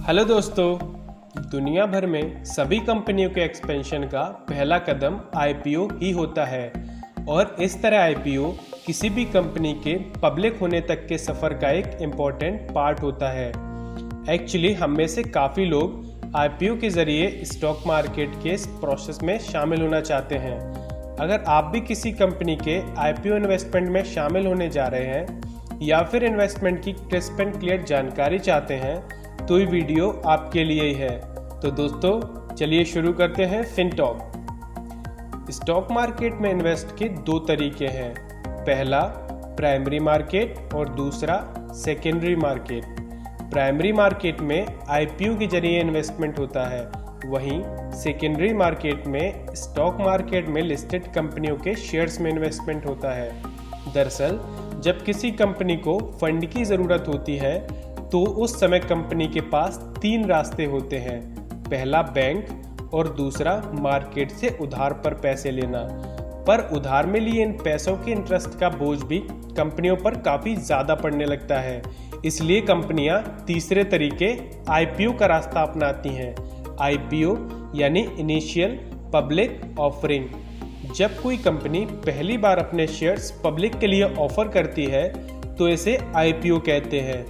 Hello दोस्तों, दुनिया भर में सभी कंपनियों के एक्सपेंशन का पहला कदम आईपीओ ही होता है और इस तरह आईपीओ किसी भी कंपनी के पब्लिक होने तक के सफ़र का एक इम्पॉर्टेंट पार्ट होता है। एक्चुअली हम में से काफ़ी लोग आईपीओ के ज़रिए स्टॉक मार्केट के इस प्रोसेस में शामिल होना चाहते हैं। अगर आप भी किसी कंपनी के आईपीओ इन्वेस्टमेंट में शामिल होने जा रहे हैं या फिर इन्वेस्टमेंट की क्रिस्प एंड क्लियर जानकारी चाहते हैं तो ये वीडियो आपके लिए ही है। तो दोस्तों चलिए शुरू करते हैं फिनटॉक। स्टॉक मार्केट में इन्वेस्ट के दो तरीके हैं, पहला प्राइमरी मार्केट और दूसरा सेकेंडरी मार्केट। प्राइमरी मार्केट में आईपीओ के जरिए इन्वेस्टमेंट होता है, वहीं सेकेंडरी मार्केट में स्टॉक मार्केट में लिस्टेड कंपनियों के शेयर्स में इन्वेस्टमेंट होता है। दरअसल जब किसी कंपनी को फंड की ज़रूरत होती है तो उस समय कंपनी के पास तीन रास्ते होते हैं, पहला बैंक और दूसरा मार्केट से उधार पर पैसे लेना। पर उधार में लिए इन पैसों के इंटरेस्ट का बोझ भी कंपनियों पर काफ़ी ज़्यादा पड़ने लगता है, इसलिए कंपनियां तीसरे तरीके आईपीओ का रास्ता अपनाती हैं। आईपीओ यानी इनिशियल पब्लिक ऑफरिंग। जब कोई कंपनी पहली बार अपने शेयर्स पब्लिक के लिए ऑफर करती है तो इसे आईपीओ कहते हैं।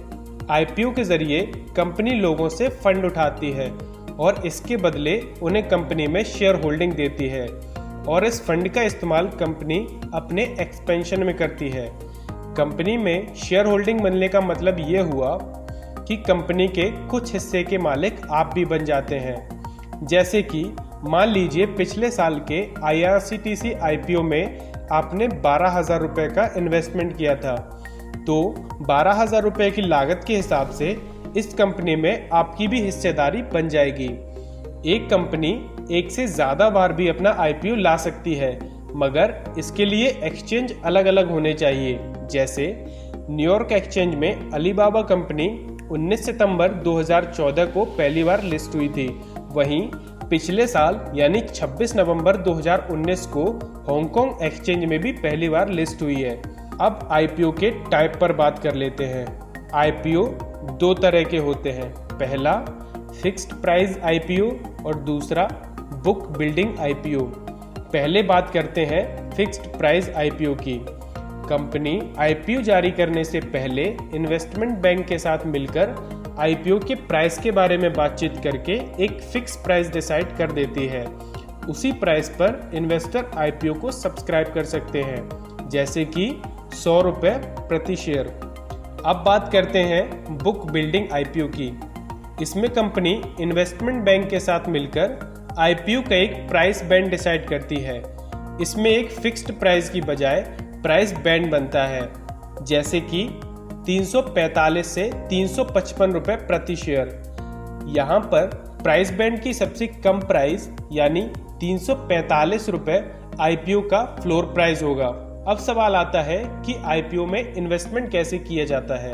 आईपीओ के जरिए कंपनी लोगों से फंड उठाती है और इसके बदले उन्हें कंपनी में शेयर होल्डिंग देती है और इस फंड का इस्तेमाल कंपनी अपने एक्सपेंशन में करती है। कंपनी में शेयर होल्डिंग बनने का मतलब ये हुआ कि कंपनी के कुछ हिस्से के मालिक आप भी बन जाते हैं। जैसे कि मान लीजिए पिछले साल के IRCTC आईपीओ में आपने 12,000 रुपये का इन्वेस्टमेंट किया था, तो 12,000 रुपये की लागत के हिसाब से इस कंपनी में आपकी भी हिस्सेदारी बन जाएगी। एक कंपनी एक से ज़्यादा बार भी अपना आईपीओ ला सकती है, मगर इसके लिए एक्सचेंज अलग अलग होने चाहिए। जैसे न्यूयॉर्क एक्सचेंज में अलीबाबा कंपनी 19 सितंबर 2014 को पहली बार लिस्ट हुई थी। वहीं पिछले साल यानी 26 नवंबर 2019 को हांगकांग एक्सचेंज में भी पहली बार लिस्ट हुई है। अब आईपीओ के टाइप पर बात कर लेते हैं। आईपीओ दो तरह के होते हैं, पहला फिक्स्ड प्राइस आईपीओ और दूसरा बुक बिल्डिंग आईपीओ। पहले बात करते हैं फिक्स्ड प्राइस आईपीओ की। कंपनी आईपीओ जारी करने से पहले इन्वेस्टमेंट बैंक के साथ मिलकर आईपीओ के प्राइस के बारे में बातचीत करके एक फिक्स प्राइस डिसाइड कर देती है। उसी प्राइस पर इन्वेस्टर आईपीओ को सब्सक्राइब कर सकते हैं, जैसे कि 100 रुपये प्रति शेयर। अब बात करते हैं बुक बिल्डिंग आईपीओ की। इसमें कंपनी इन्वेस्टमेंट बैंक के साथ मिलकर आईपीओ का एक प्राइस बैंड डिसाइड करती है। इसमें एक फिक्स्ड प्राइस की बजाय प्राइस बैंड बनता है, जैसे कि 345 से 355 रुपये प्रति शेयर। यहाँ पर प्राइस बैंड की सबसे कम प्राइस यानी 345 रुपये आईपीओ का फ्लोर प्राइस होगा। अब सवाल आता है कि आईपीओ में इन्वेस्टमेंट कैसे किया जाता है।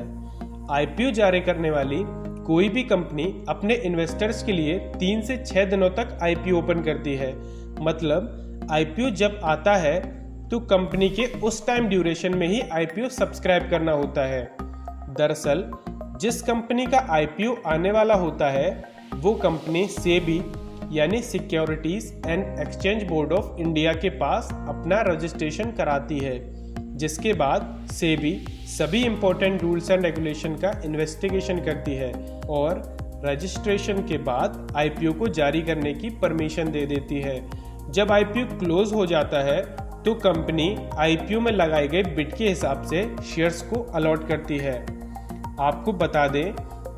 आईपीओ जारी करने वाली कोई भी कंपनी अपने इन्वेस्टर्स के लिए 3 से 6 दिनों तक आईपीओ ओपन करती है। मतलब आईपीओ जब आता है तो कंपनी के उस टाइम ड्यूरेशन में ही आईपीओ सब्सक्राइब करना होता है। दरअसल जिस कंपनी का आईपीओ आने वाला होता है वो कंपनी सेबी यानी securities and exchange board of India के पास अपना रजिस्ट्रेशन कराती है, जिसके बाद सेबी सभी इंपॉर्टेंट रूल्स एंड रेगुलेशन का इन्वेस्टिगेशन करती है और रजिस्ट्रेशन के बाद आईपीओ को जारी करने की परमिशन दे देती है। जब आईपीओ क्लोज हो जाता है तो कंपनी आईपीओ में लगाए गए बिड के हिसाब से शेयर्स को अलॉट करती है। आपको बता दें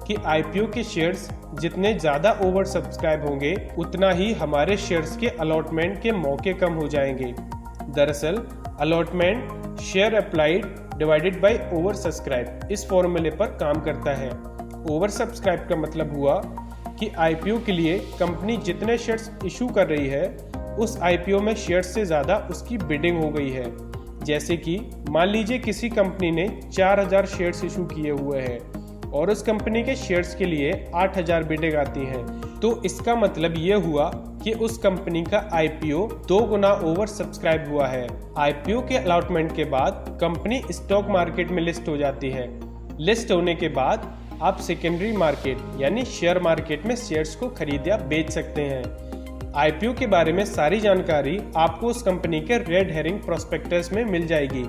कि आईपीओ के शेयर्स जितने ज़्यादा ओवर सब्सक्राइब होंगे उतना ही हमारे शेयर्स के अलॉटमेंट के मौके कम हो जाएंगे। दरअसल allotment share applied divided by over subscribe इस फॉर्मूले पर काम करता है। ओवर सब्सक्राइब का मतलब हुआ कि आईपीओ के लिए कंपनी जितने शेयर्स इशू कर रही है उस आईपीओ में शेयर्स से ज़्यादा उसकी बिडिंग हो गई है। जैसे कि मान लीजिए किसी कंपनी ने 4000 शेयर्स इशू किए हुए हैं और उस कंपनी के शेयर्स के लिए 8000 बिडिंग आती हैं, तो इसका मतलब ये हुआ कि उस कंपनी का आईपीओ 2 गुना ओवर सब्सक्राइब हुआ है। आईपीओ के अलॉटमेंट के बाद कंपनी स्टॉक मार्केट में लिस्ट हो जाती है। लिस्ट होने के बाद आप सेकेंडरी मार्केट यानी शेयर मार्केट में शेयर्स को खरीद या बेच सकते हैं। आईपीओ के बारे में सारी जानकारी आपको उस कंपनी के रेड हेरिंग प्रोस्पेक्टस में मिल जाएगी।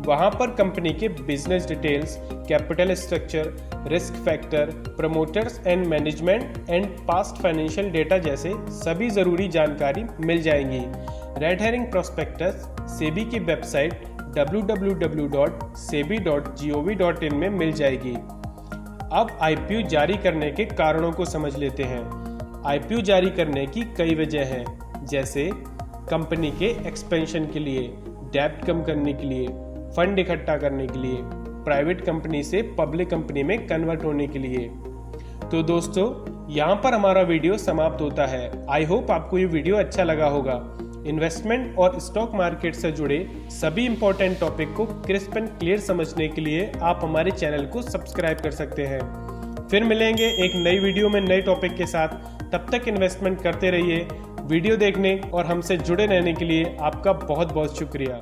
वहां पर कंपनी के business details, capital structure, risk factor, promoters and management and past financial data जैसे सभी जरूरी जानकारी मिल जाएंगी। रेड हेरिंग प्रोस्पेक्टस सेबी की वेबसाइट www.sebi.gov.in में मिल जाएगी। अब आईपीओ जारी करने के कारणों को समझ लेते हैं। आईपीओ जारी करने की कई वजह हैं, जैसे कंपनी के एक्सपेंशन के लिए, डेब्ट कम करने के लिए, फंड इकट्ठा करने के लिए, प्राइवेट कंपनी से पब्लिक कंपनी में कन्वर्ट होने के लिए। तो दोस्तों, यहाँ पर हमारा वीडियो समाप्त होता है। आई होप आपको ये वीडियो अच्छा लगा होगा। इन्वेस्टमेंट और स्टॉक मार्केट से जुड़े सभी इंपॉर्टेंट टॉपिक को क्रिस्प एंड क्लियर समझने के लिए आप हमारे चैनल को सब्सक्राइब कर सकते हैं। फिर मिलेंगे एक नई वीडियो में नए टॉपिक के साथ। तब तक इन्वेस्टमेंट करते रहिए। वीडियो देखने और हमसे जुड़े रहने के लिए आपका बहुत बहुत शुक्रिया।